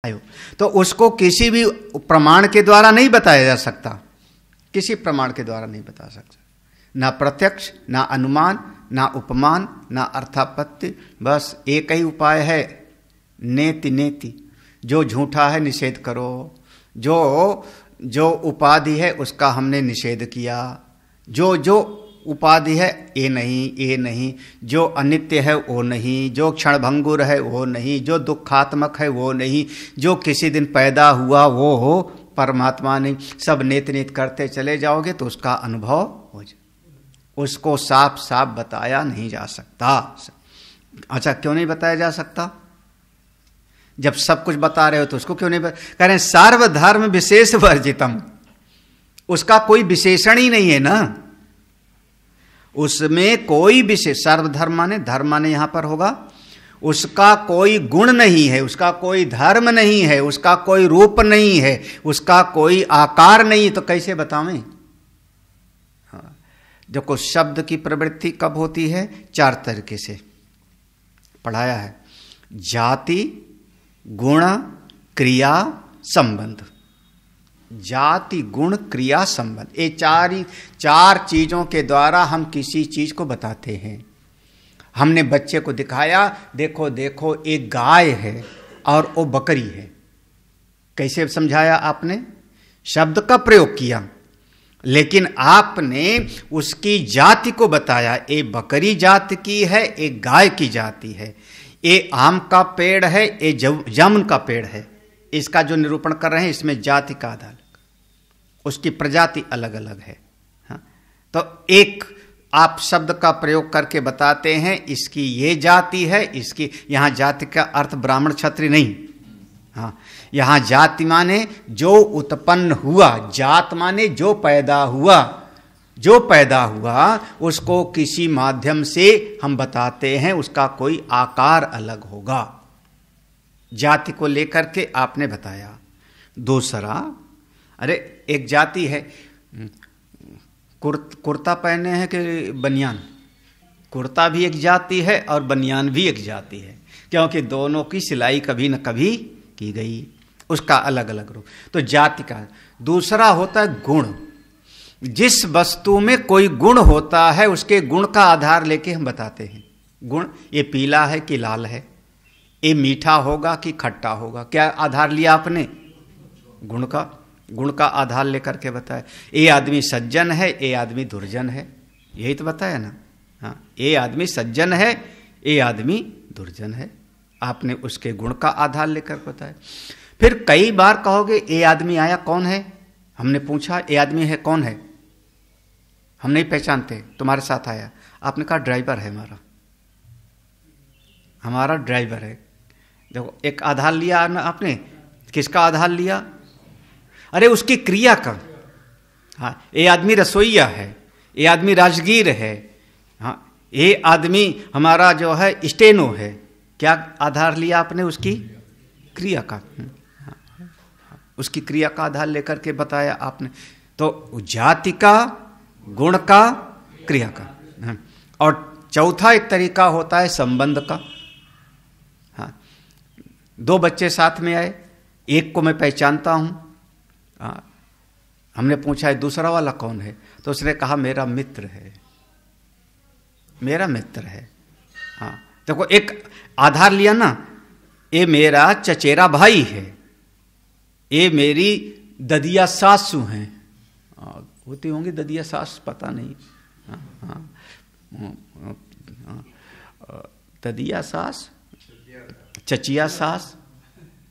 तो उसको किसी भी प्रमाण के द्वारा नहीं बताया जा सकता, किसी प्रमाण के द्वारा नहीं बता सकता, ना प्रत्यक्ष, ना अनुमान, ना उपमान, ना अर्थापत्ति। बस एक ही उपाय है, नेति नेति। जो झूठा है निषेध करो, जो उपाधि है उसका हमने निषेध किया, जो उपाधि है ये नहीं, जो अनित्य है वो नहीं, जो क्षणभंगुर है वो नहीं, जो दुखात्मक है वो नहीं, जो किसी दिन पैदा हुआ वो हो परमात्मा नहीं। सब नेत नेत करते चले जाओगे तो उसका अनुभव हो जाए, उसको साफ साफ बताया नहीं जा सकता। अच्छा, क्यों नहीं बताया जा सकता? जब सब कुछ बता रहे हो तो उसको क्यों नहीं कह रहे? सार्वधर्म विशेष वर्जितम, उसका कोई विशेषण ही नहीं है ना, उसमें कोई विशेष। सर्वधर्म माने, धर्म माने यहां पर होगा, उसका कोई गुण नहीं है, उसका कोई धर्म नहीं है, उसका कोई रूप नहीं है, उसका कोई आकार नहीं, तो कैसे बतावें? हाँ, देखो शब्द की प्रवृत्ति कब होती है? 4 तरीके से पढ़ाया है, जाति, गुण, क्रिया, संबंध। जाति, गुण, क्रिया, संबंध, ये 4 चीजों के द्वारा हम किसी चीज को बताते हैं। हमने बच्चे को दिखाया, देखो देखो एक गाय है और वो बकरी है, कैसे समझाया आपने? शब्द का प्रयोग किया, लेकिन आपने उसकी जाति को बताया, ये बकरी जाति की है, एक गाय की जाति है, ये आम का पेड़ है, ये जामुन का पेड़ है। इसका जो निरूपण कर रहे हैं इसमें जाति का आधार, उसकी प्रजाति अलग अलग है। हाँ, तो एक आप शब्द का प्रयोग करके बताते हैं इसकी ये जाति है, इसकी। यहां जाति का अर्थ ब्राह्मण क्षत्रिय नहीं। हाँ, यहां जाति माने जो उत्पन्न हुआ, जात माने जो पैदा हुआ, जो पैदा हुआ उसको किसी माध्यम से हम बताते हैं, उसका कोई आकार अलग होगा। जाति को लेकर के आपने बताया। दूसरा, अरे एक जाति है, कुर्ता पहने हैं कि बनियान? कुर्ता भी एक जाति है और बनियान भी एक जाति है, क्योंकि दोनों की सिलाई कभी न कभी की गई, उसका अलग अलग रूप। तो जाति का। दूसरा होता है गुण। जिस वस्तु में कोई गुण होता है उसके गुण का आधार लेके हम बताते हैं। गुण, ये पीला है कि लाल है, ये मीठा होगा कि खट्टा होगा, क्या आधार लिया आपने? गुण का। गुण का आधार लेकर के बताया। ये आदमी सज्जन है, ये आदमी दुर्जन है, यही तो बताया ना। हाँ, ये आदमी सज्जन है, ये आदमी दुर्जन है, आपने उसके गुण का आधार लेकर बताया। फिर कई बार कहोगे ये आदमी आया कौन है? हमने पूछा ये आदमी है कौन है? हम नहीं पहचानते, तुम्हारे साथ आया। आपने कहा ड्राइवर है हमारा ड्राइवर है। देखो एक आधार लिया ना आपने, किसका आधार लिया? अरे उसकी क्रिया का। हाँ, ये आदमी रसोईया है, ये आदमी राजगीर है, हाँ, ये आदमी हमारा जो है स्टेनो है। क्या आधार लिया आपने? उसकी क्रिया का। उसकी क्रिया का आधार लेकर के बताया आपने। तो जाति का, गुण का, क्रिया का। और चौथा एक तरीका होता है संबंध का। हाँ, 2 बच्चे साथ में आए, एक को मैं पहचानता हूं, हमने पूछा है दूसरा वाला कौन है? तो उसने कहा मेरा मित्र है, मेरा मित्र है। हाँ, देखो एक आधार लिया ना, ये मेरा चचेरा भाई है, ये मेरी ददिया सासू हैं। होती होंगी ददिया सास, पता नहीं। ददिया सास, चचिया सास,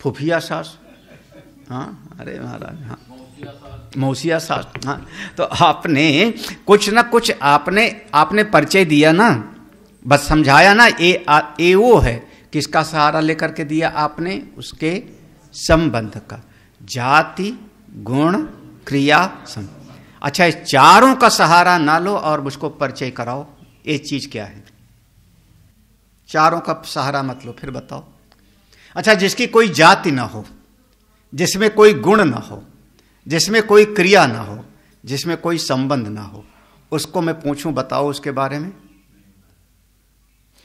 फुफिया सास। हाँ, अरे महाराज, हाँ, मौसिया सास। हाँ, तो आपने कुछ ना कुछ आपने परिचय दिया ना, बस समझाया ना, ये वो है। किसका सहारा लेकर के दिया आपने? उसके संबंध का। जाति, गुण, क्रिया, संबंध। अच्छा, इस चारों का सहारा ना लो और मुझको परिचय कराओ, ये चीज क्या है? चारों का सहारा मत लो, फिर बताओ। अच्छा, जिसकी कोई जाति ना हो, जिसमें कोई गुण ना हो, जिसमें कोई क्रिया ना हो, जिसमें कोई संबंध ना हो, उसको मैं पूछूं बताओ उसके बारे में,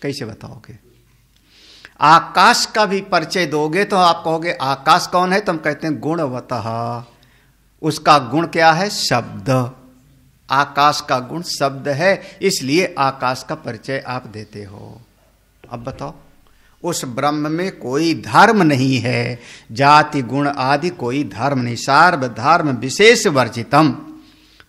कैसे बताओगे? आकाश का भी परिचय दोगे तो आप कहोगे आकाश कौन है, तो हम कहते हैं गुणवतः। उसका गुण क्या है? शब्द। आकाश का गुण शब्द है, इसलिए आकाश का परिचय आप देते हो। अब बताओ, उस ब्रह्म में कोई धर्म नहीं है, जाति गुण आदि कोई धर्म नहीं, सार्वधर्म विशेष वर्जितम।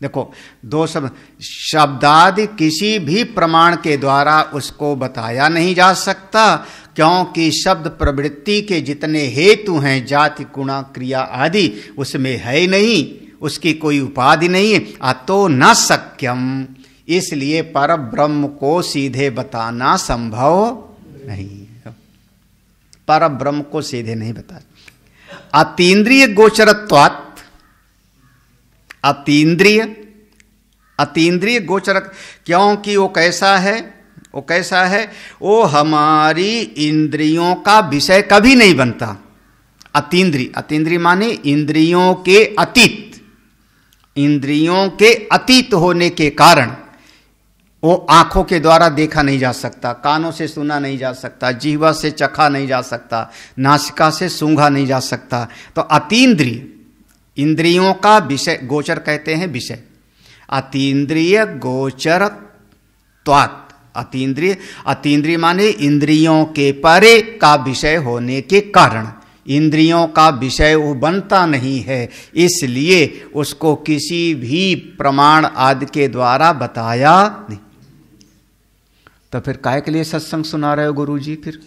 देखो दो शब्दादि किसी भी प्रमाण के द्वारा उसको बताया नहीं जा सकता, क्योंकि शब्द प्रवृत्ति के जितने हेतु हैं जाति गुण क्रिया आदि उसमें है नहीं, उसकी कोई उपाधि नहीं है। अतो न सक्यम, इसलिए पर ब्रह्म को सीधे बताना संभव नहीं, पर ब्रह्म को सीधे नहीं बता। अतीन्द्रिय गोचरत्वात्, अतीन्द्रिय गोचर, क्योंकि वो कैसा है? वो कैसा है? वो हमारी इंद्रियों का विषय कभी नहीं बनता। अतीन्द्रिय, अतीन्द्रिय माने इंद्रियों के अतीत, इंद्रियों के अतीत होने के कारण वो आंखों के द्वारा देखा नहीं जा सकता, कानों से सुना नहीं जा सकता, जीवा से चखा नहीं जा सकता, नासिका से सूंघा नहीं जा सकता। तो अतीन्द्रिय, इंद्रियों का विषय, गोचर कहते हैं विषय। अतीन्द्रिय गोचर त्वात्, अतीन्द्रिय, अतीन्द्रिय माने इंद्रियों के परे का विषय होने के कारण इंद्रियों का विषय वो बनता नहीं है, इसलिए उसको किसी भी प्रमाण आदि के द्वारा बताया नहीं। तो फिर काहे के लिए सत्संग सुना रहे हो गुरु जी? फिर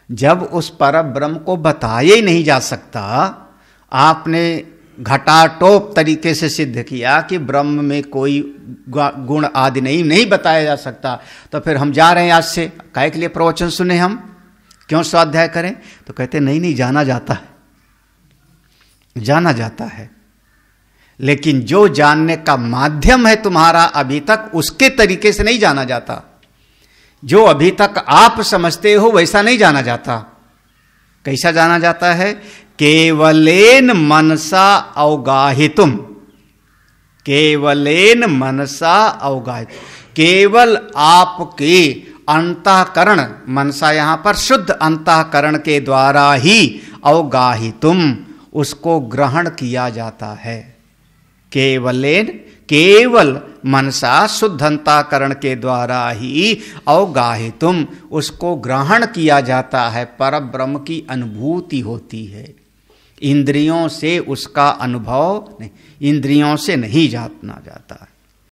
जब उस पर ब्रह्म को बताया ही नहीं जा सकता, आपने घटाटोप तरीके से सिद्ध किया कि ब्रह्म में कोई गुण आदि नहीं बताया जा सकता, तो फिर हम जा रहे हैं आज से, काहे के लिए प्रवचन सुने हम, क्यों स्वाध्याय करें? तो कहते नहीं जाना जाता है, जाना जाता है, लेकिन जो जानने का माध्यम है तुम्हारा अभी तक, उसके तरीके से नहीं जाना जाता। जो अभी तक आप समझते हो वैसा नहीं जाना जाता। कैसा जाना जाता है? केवलेन मनसा अवगाहितुम, केवलेन मनसा अवगाहित, केवल आपके अंतःकरण, मनसा यहां पर शुद्ध अंतःकरण के द्वारा ही अवगाहितुम, उसको ग्रहण किया जाता है। केवलेन, केवल मनसा शुद्ध अंतःकरण के द्वारा ही अवगाहितुम, उसको ग्रहण किया जाता है, पर ब्रह्म की अनुभूति होती है। इंद्रियों से उसका अनुभव नहीं, इंद्रियों से नहीं जाना जाता है।